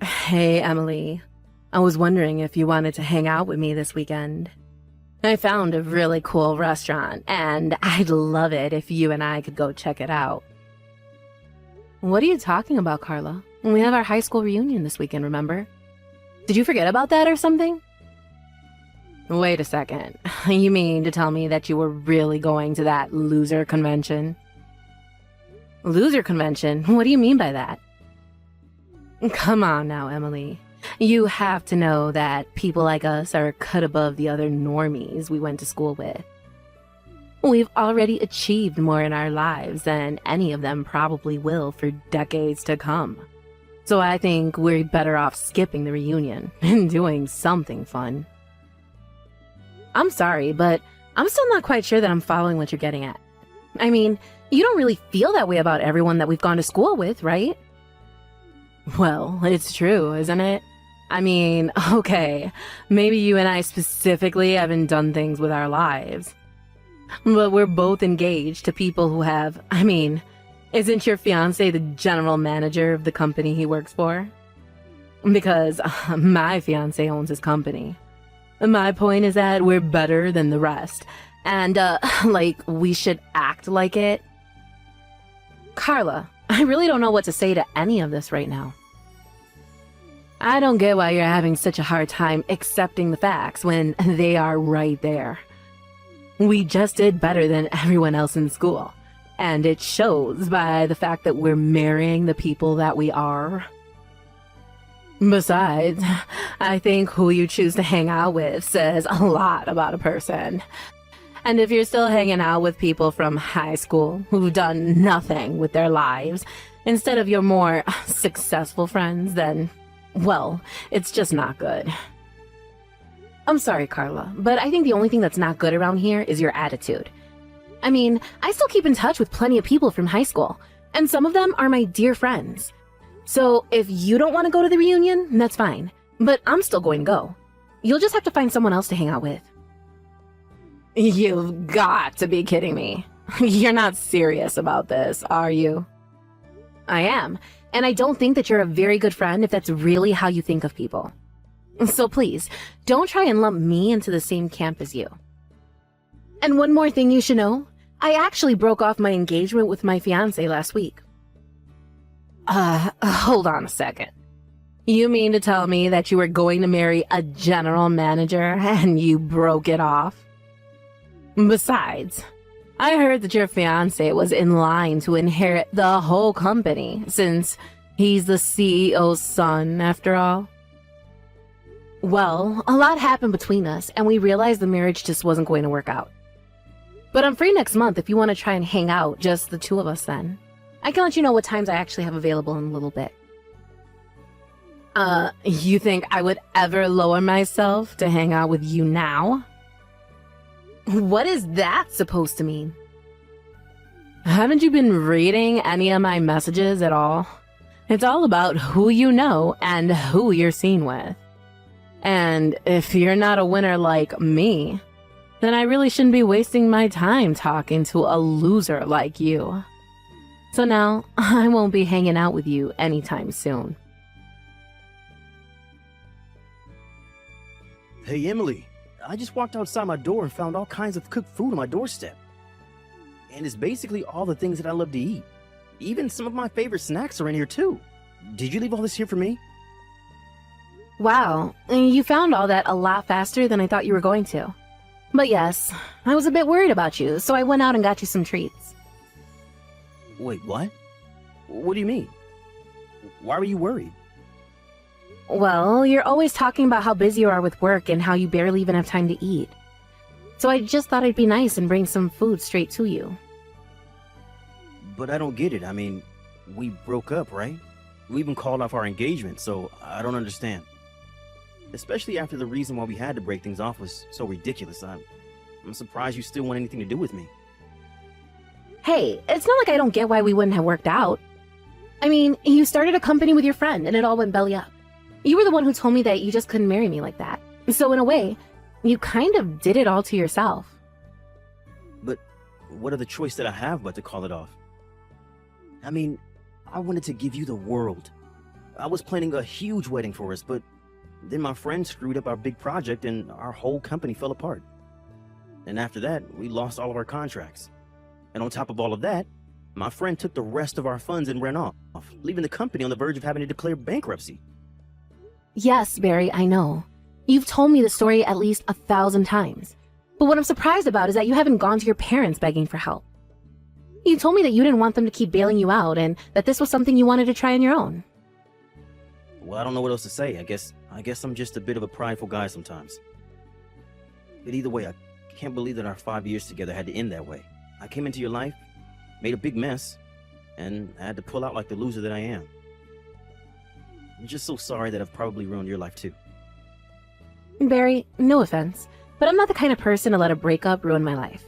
Hey, Emily. I was wondering if you wanted to hang out with me this weekend. I found a really cool restaurant, and I'd love it if you and I could go check it out. What are you talking about, Carla? We have our high school reunion this weekend, remember? Did you forget about that or something? Wait a second. You mean to tell me that you were really going to that loser convention? Loser convention? What do you mean by that? Come on now, Emily. You have to know that people like us are cut above the other normies we went to school with. We've already achieved more in our lives than any of them probably will for decades to come. So I think we're better off skipping the reunion and doing something fun. I'm sorry, but I'm still not quite sure that I'm following what you're getting at. I mean, you don't really feel that way about everyone that we've gone to school with, right? Well, it's true, isn't it? I mean, okay, maybe you and I specifically haven't done things with our lives. But we're both engaged to people who have, isn't your fiancé the general manager of the company he works for? Because my fiancé owns his company. My point is that we're better than the rest. And, we should act like it. Carla, I really don't know what to say to any of this right now. I don't get why you're having such a hard time accepting the facts when they are right there. We just did better than everyone else in school, and it shows by the fact that we're marrying the people that we are. Besides, I think who you choose to hang out with says a lot about a person. And if you're still hanging out with people from high school who've done nothing with their lives, instead of your more successful friends, then, well, it's just not good. I'm sorry, Carla, but I think the only thing that's not good around here is your attitude. I still keep in touch with plenty of people from high school, and some of them are my dear friends. So if you don't want to go to the reunion, that's fine, but I'm still going to go. You'll just have to find someone else to hang out with. You've got to be kidding me. You're not serious about this, are you? I am, and I don't think that you're a very good friend if that's really how you think of people. So please, don't try and lump me into the same camp as you. And one more thing you should know, I actually broke off my engagement with my fiancé last week. Hold on a second. You mean to tell me that you were going to marry a general manager and you broke it off? Besides, I heard that your fiancé was in line to inherit the whole company since he's the CEO's son, after all. Well, a lot happened between us, and we realized the marriage just wasn't going to work out. But I'm free next month if you want to try and hang out, just the two of us then. I can let you know what times I actually have available in a little bit. You think I would ever lower myself to hang out with you now? What is that supposed to mean? Haven't you been reading any of my messages at all? It's all about who you know and who you're seen with. And if you're not a winner like me, then I really shouldn't be wasting my time talking to a loser like you. So now, I won't be hanging out with you anytime soon. Hey, Emily, I just walked outside my door and found all kinds of cooked food on my doorstep. And it's basically all the things that I love to eat. Even some of my favorite snacks are in here too. Did you leave all this here for me? Wow, you found all that a lot faster than I thought you were going to. But yes, I was a bit worried about you, so I went out and got you some treats. Wait, what? What do you mean? Why were you worried? Well, you're always talking about how busy you are with work and how you barely even have time to eat. So I just thought it'd be nice and bring some food straight to you. But I don't get it. We broke up, right? We even called off our engagement, so I don't understand. Especially after the reason why we had to break things off was so ridiculous. I'm surprised you still want anything to do with me. Hey, it's not like I don't get why we wouldn't have worked out. You started a company with your friend and it all went belly up. You were the one who told me that you just couldn't marry me like that. So in a way, you kind of did it all to yourself. But what other choice did I have but to call it off? I wanted to give you the world. I was planning a huge wedding for us, but then my friend screwed up our big project and our whole company fell apart. And after that, we lost all of our contracts. And on top of all of that, my friend took the rest of our funds and ran off, leaving the company on the verge of having to declare bankruptcy. Yes, Barry, I know. You've told me the story at least 1,000 times. But what I'm surprised about is that you haven't gone to your parents begging for help. You told me that you didn't want them to keep bailing you out and that this was something you wanted to try on your own. Well, I don't know what else to say. I guess I'm just a bit of a prideful guy sometimes. But either way, I can't believe that our 5 years together had to end that way. I came into your life, made a big mess, and I had to pull out like the loser that I am. I'm just so sorry that I've probably ruined your life too. Barry, no offense, but I'm not the kind of person to let a breakup ruin my life.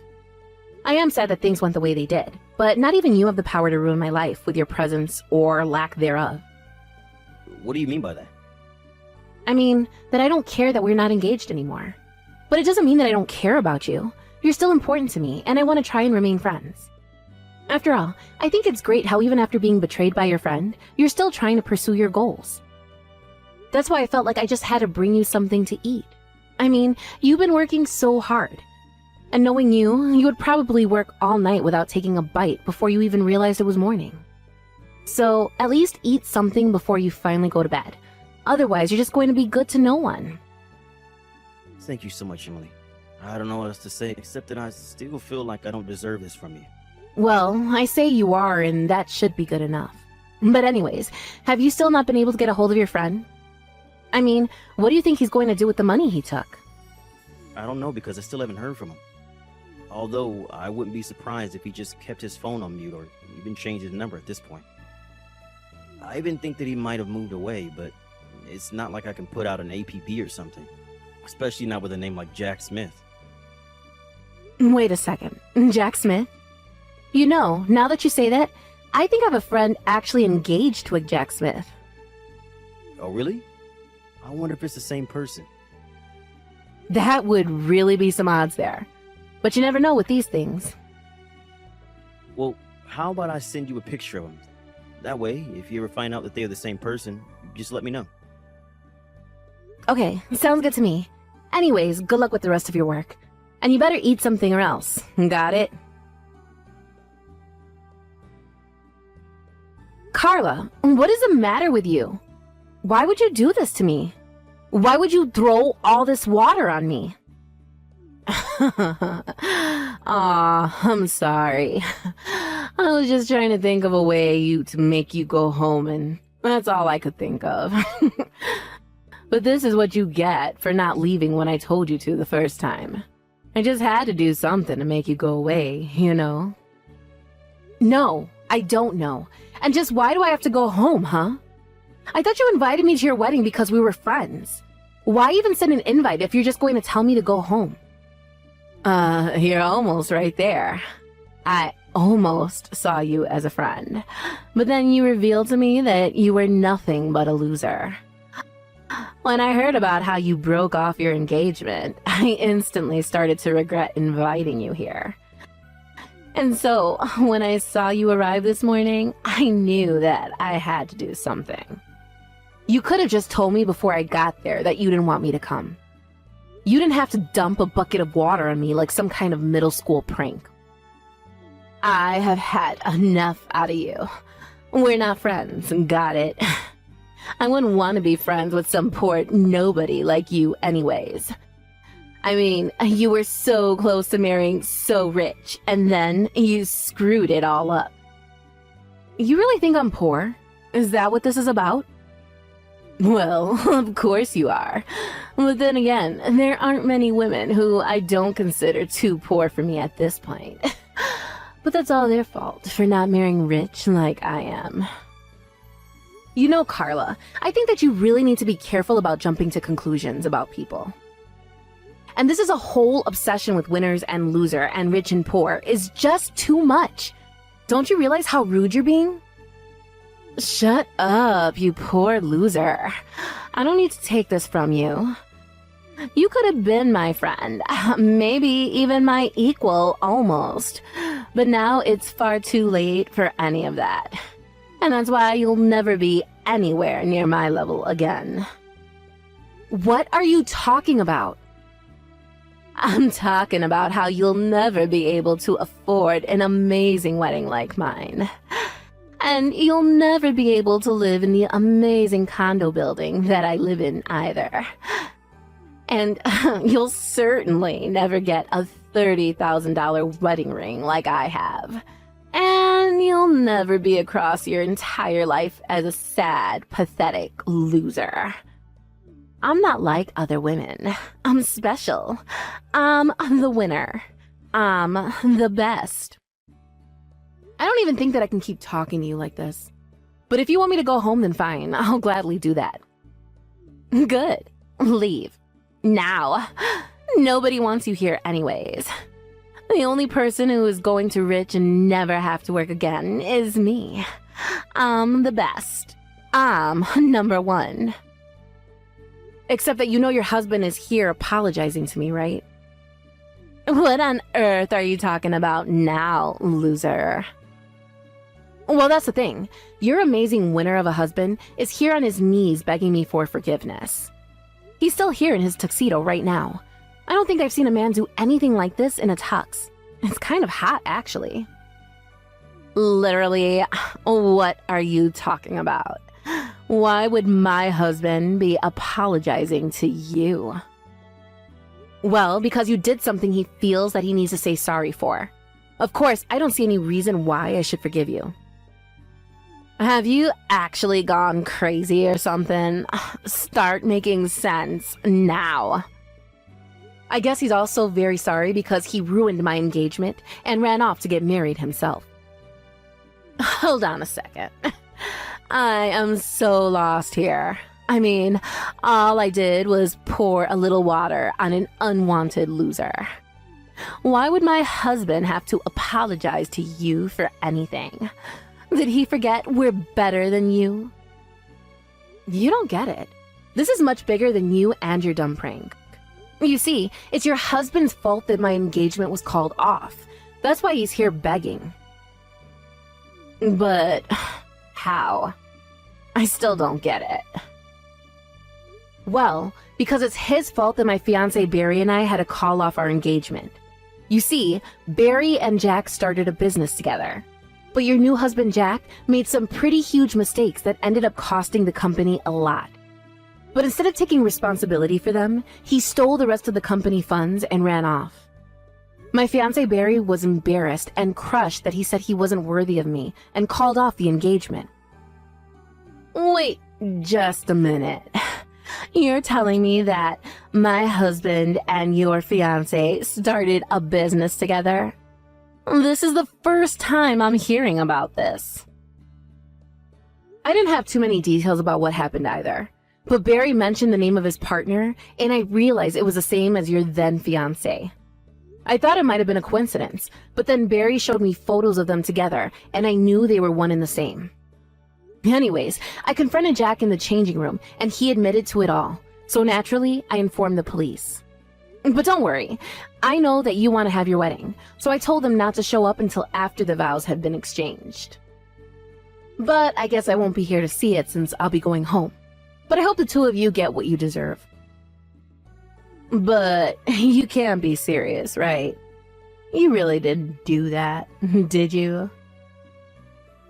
I am sad that things went the way they did, but not even you have the power to ruin my life with your presence or lack thereof. What do you mean by that? I mean, that I don't care that we're not engaged anymore. But it doesn't mean that I don't care about you. You're still important to me, and I want to try and remain friends. After all, I think it's great how even after being betrayed by your friend, you're still trying to pursue your goals. That's why I felt like I just had to bring you something to eat. I mean, you've been working so hard. And knowing you would probably work all night without taking a bite before you even realized it was morning. So, at least eat something before you finally go to bed. Otherwise, you're just going to be good to no one. Thank you so much, Emily. I don't know what else to say, except that I still feel like I don't deserve this from you. Well, I say you are, and that should be good enough. But anyways, have you still not been able to get a hold of your friend? I mean, what do you think he's going to do with the money he took? I don't know, because I still haven't heard from him. Although, I wouldn't be surprised if he just kept his phone on mute or even changed his number at this point. I even think that he might have moved away, but it's not like I can put out an APB or something. Especially not with a name like Jack Smith. Wait a second. Jack Smith? You know, now that you say that, I think I have a friend actually engaged to a Jack Smith. Oh, really? I wonder if it's the same person. That would really be some odds there. But you never know with these things. Well, how about I send you a picture of him? That way, if you ever find out that they're the same person, just let me know. Okay, sounds good to me. Anyways, good luck with the rest of your work. And you better eat something or else. Got it? Carla, what is the matter with you? Why would you do this to me? Why would you throw all this water on me? Aw, I'm sorry. I was just trying to think of a way to make you go home, and that's all I could think of. But this is what you get for not leaving when I told you to the first time. I just had to do something to make you go away, you know? No, I don't know. And just why do I have to go home, huh? I thought you invited me to your wedding because we were friends. Why even send an invite if you're just going to tell me to go home? You're almost right there. I almost saw you as a friend. But then you revealed to me that you were nothing but a loser. When I heard about how you broke off your engagement, I instantly started to regret inviting you here. And so, when I saw you arrive this morning, I knew that I had to do something. You could have just told me before I got there that you didn't want me to come. You didn't have to dump a bucket of water on me like some kind of middle school prank. I have had enough out of you. We're not friends, got it? I wouldn't want to be friends with some poor nobody like you anyways. I mean, you were so close to marrying so rich, and then you screwed it all up. You really think I'm poor? Is that what this is about? Well, of course you are. But then again, there aren't many women who I don't consider too poor for me at this point. But that's all their fault for not marrying rich like I am. You know, Carla, I think that you really need to be careful about jumping to conclusions about people. And this is a whole obsession with winners and loser and rich and poor is just too much. Don't you realize how rude you're being? Shut up, you poor loser. I don't need to take this from you. You could have been my friend, maybe even my equal almost. But now it's far too late for any of that. And that's why you'll never be anywhere near my level again. What are you talking about? I'm talking about how you'll never be able to afford an amazing wedding like mine. And you'll never be able to live in the amazing condo building that I live in either. And you'll certainly never get a $30,000 wedding ring like I have. And you'll never be across your entire life as a sad, pathetic loser. I'm not like other women. I'm special. I'm the winner. I'm the best. I don't even think that I can keep talking to you like this. But if you want me to go home, then fine. I'll gladly do that. Good. Leave. Now. Nobody wants you here anyways. The only person who is going to rich and never have to work again is me. I'm the best. I'm number one. Except that you know your husband is here apologizing to me, right? What on earth are you talking about now, loser? Well, that's the thing. Your amazing winner of a husband is here on his knees begging me for forgiveness. He's still here in his tuxedo right now. I don't think I've seen a man do anything like this in a tux. It's kind of hot, actually. Literally, what are you talking about? Why would my husband be apologizing to you? Well, because you did something he feels that he needs to say sorry for. Of course, I don't see any reason why I should forgive you. Have you actually gone crazy or something? Start making sense now. I guess he's also very sorry because he ruined my engagement and ran off to get married himself. Hold on a second. I am so lost here. I mean, all I did was pour a little water on an unwanted loser. Why would my husband have to apologize to you for anything? Did he forget we're better than you? You don't get it. This is much bigger than you and your dumb prank. You see, it's your husband's fault that my engagement was called off. That's why he's here begging. But how? I still don't get it. Well, because it's his fault that my fiancé Barry and I had to call off our engagement. You see, Barry and Jack started a business together. But your new husband Jack made some pretty huge mistakes that ended up costing the company a lot. But instead of taking responsibility for them, he stole the rest of the company funds and ran off. My fiancé Barry was embarrassed and crushed that he said he wasn't worthy of me and called off the engagement. Wait just a minute. You're telling me that my husband and your fiancé started a business together? This is the first time I'm hearing about this. I didn't have too many details about what happened either, but Barry mentioned the name of his partner, and I realized it was the same as your then fiancé. I thought it might have been a coincidence, but then Barry showed me photos of them together, and I knew they were one and the same. Anyways, I confronted Jack in the changing room, and he admitted to it all, so naturally, I informed the police. But don't worry, I know that you want to have your wedding, so I told them not to show up until after the vows have been exchanged. But I guess I won't be here to see it since I'll be going home. But I hope the two of you get what you deserve. But you can't be serious, right? You really didn't do that, did you?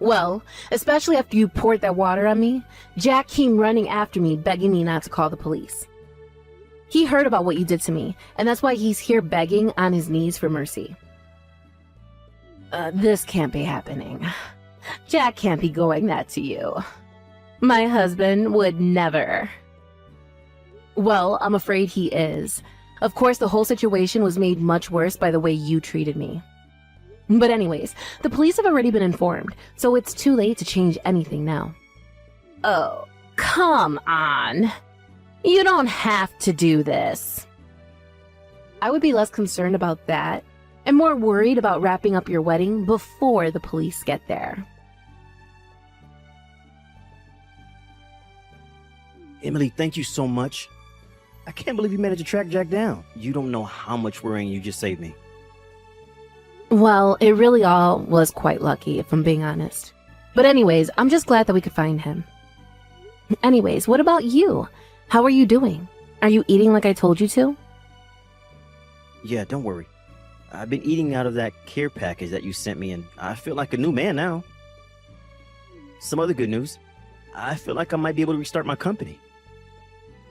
Well, especially after you poured that water on me, Jack came running after me, begging me not to call the police. He heard about what you did to me, and that's why he's here begging on his knees for mercy. This can't be happening. Jack can't be going that to you. My husband would never. Well, I'm afraid he is. Of course, the whole situation was made much worse by the way you treated me. But anyways, the police have already been informed, so it's too late to change anything now. Oh, come on. You don't have to do this. I would be less concerned about that and more worried about wrapping up your wedding before the police get there. Emily, thank you so much. I can't believe you managed to track Jack down. You don't know how much worrying you just saved me. Well, it really all was quite lucky, if I'm being honest. But anyways, I'm just glad that we could find him. Anyways, what about you? How are you doing? Are you eating like I told you to? Yeah, don't worry. I've been eating out of that care package that you sent me, and I feel like a new man now. Some other good news. I feel like I might be able to restart my company.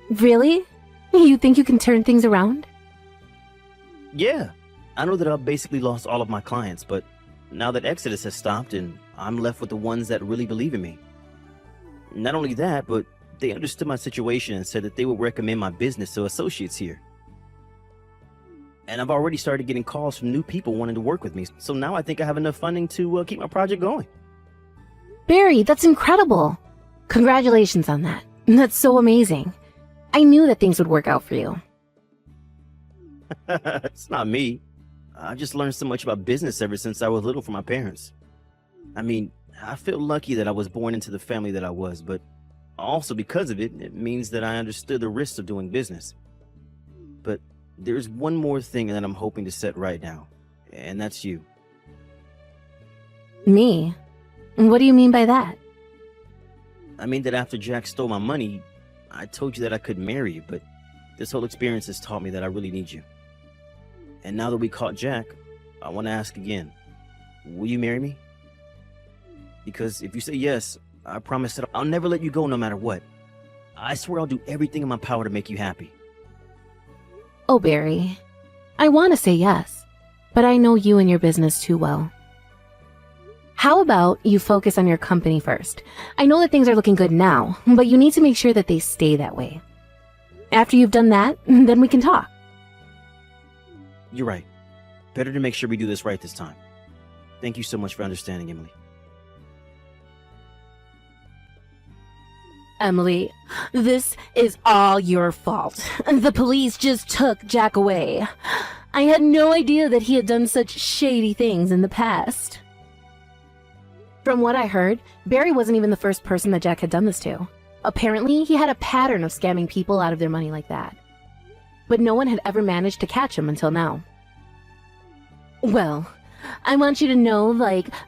Really? You think you can turn things around? Yeah. I know that I've basically lost all of my clients, but now that Exodus has stopped and I'm left with the ones that really believe in me. Not only that, but they understood my situation and said that they would recommend my business to associates here. And I've already started getting calls from new people wanting to work with me, so now I think I have enough funding to keep my project going. Barry, that's incredible. Congratulations on that. That's so amazing. I knew that things would work out for you. It's not me. I've just learned so much about business ever since I was little from my parents. I mean, I feel lucky that I was born into the family that I was, but also because of it, it means that I understood the risks of doing business. But there's one more thing that I'm hoping to set right now, and that's you. Me? What do you mean by that? I mean that after Jack stole my money, I told you that I could marry you, but this whole experience has taught me that I really need you. And now that we caught Jack, I want to ask again, will you marry me? Because if you say yes, I promise that I'll never let you go no matter what. I swear I'll do everything in my power to make you happy. Oh, Barry, I want to say yes, but I know you and your business too well. How about you focus on your company first? I know that things are looking good now, but you need to make sure that they stay that way. After you've done that, then we can talk. You're right. Better to make sure we do this right this time. Thank you so much for understanding, Emily. Emily, this is all your fault. The police just took Jack away. I had no idea that he had done such shady things in the past. From what I heard, Barry wasn't even the first person that Jack had done this to. Apparently, he had a pattern of scamming people out of their money like that. But no one had ever managed to catch him until now. Well, I want you to know,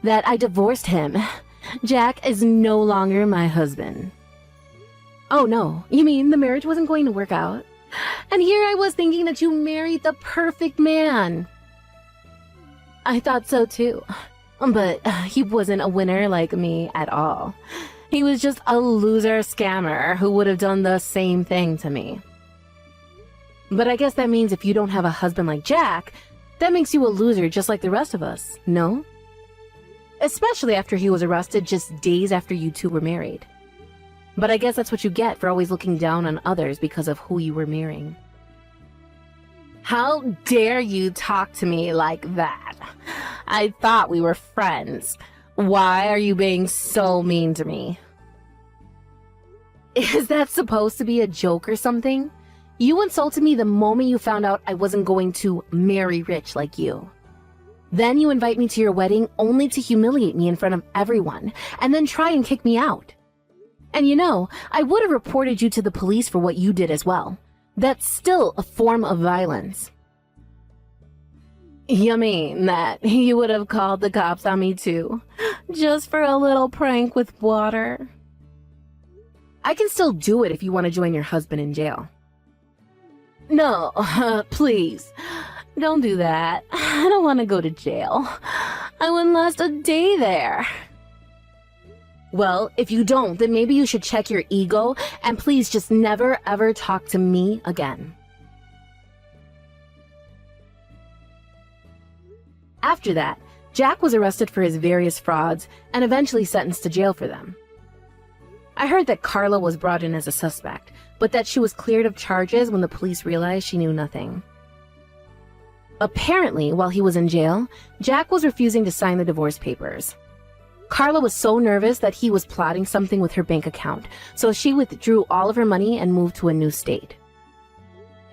that I divorced him. Jack is no longer my husband. Oh no, you mean the marriage wasn't going to work out? And here I was thinking that you married the perfect man. I thought so too. But he wasn't a winner like me at all. He was just a loser scammer who would have done the same thing to me. But I guess that means if you don't have a husband like Jack, that makes you a loser just like the rest of us, no? Especially after he was arrested just days after you two were married. But I guess that's what you get for always looking down on others because of who you were marrying. How dare you talk to me like that? I thought we were friends. Why are you being so mean to me? Is that supposed to be a joke or something? You insulted me the moment you found out I wasn't going to marry rich like you. Then you invite me to your wedding only to humiliate me in front of everyone and then try and kick me out. And you know, I would have reported you to the police for what you did as well. That's still a form of violence. You mean that you would have called the cops on me too, just for a little prank with water? I can still do it if you want to join your husband in jail. No, please, don't do that. I don't want to go to jail. I wouldn't last a day there. Well, if you don't, then maybe you should check your ego and please just never ever talk to me again. After that, Jack was arrested for his various frauds and eventually sentenced to jail for them. I heard that Carla was brought in as a suspect, but that she was cleared of charges when the police realized she knew nothing. Apparently, while he was in jail, Jack was refusing to sign the divorce papers. Carla was so nervous that he was plotting something with her bank account, so she withdrew all of her money and moved to a new state.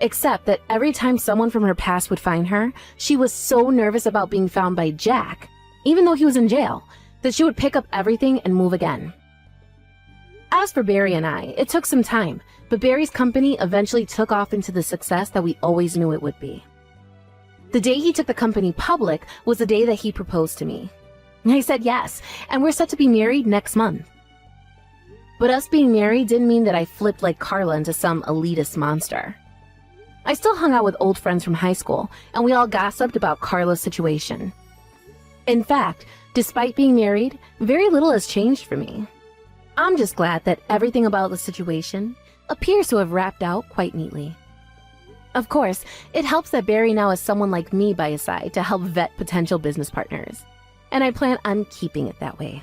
Except that every time someone from her past would find her, she was so nervous about being found by Jack, even though he was in jail, that she would pick up everything and move again. As for Barry and I, it took some time, but Barry's company eventually took off into the success that we always knew it would be. The day he took the company public was the day that he proposed to me. I said yes, and we're set to be married next month. But us being married didn't mean that I flipped like Carla into some elitist monster. I still hung out with old friends from high school, and we all gossiped about Carla's situation. In fact, despite being married, very little has changed for me. I'm just glad that everything about the situation appears to have wrapped out quite neatly. Of course, it helps that Barry now has someone like me by his side to help vet potential business partners, and I plan on keeping it that way.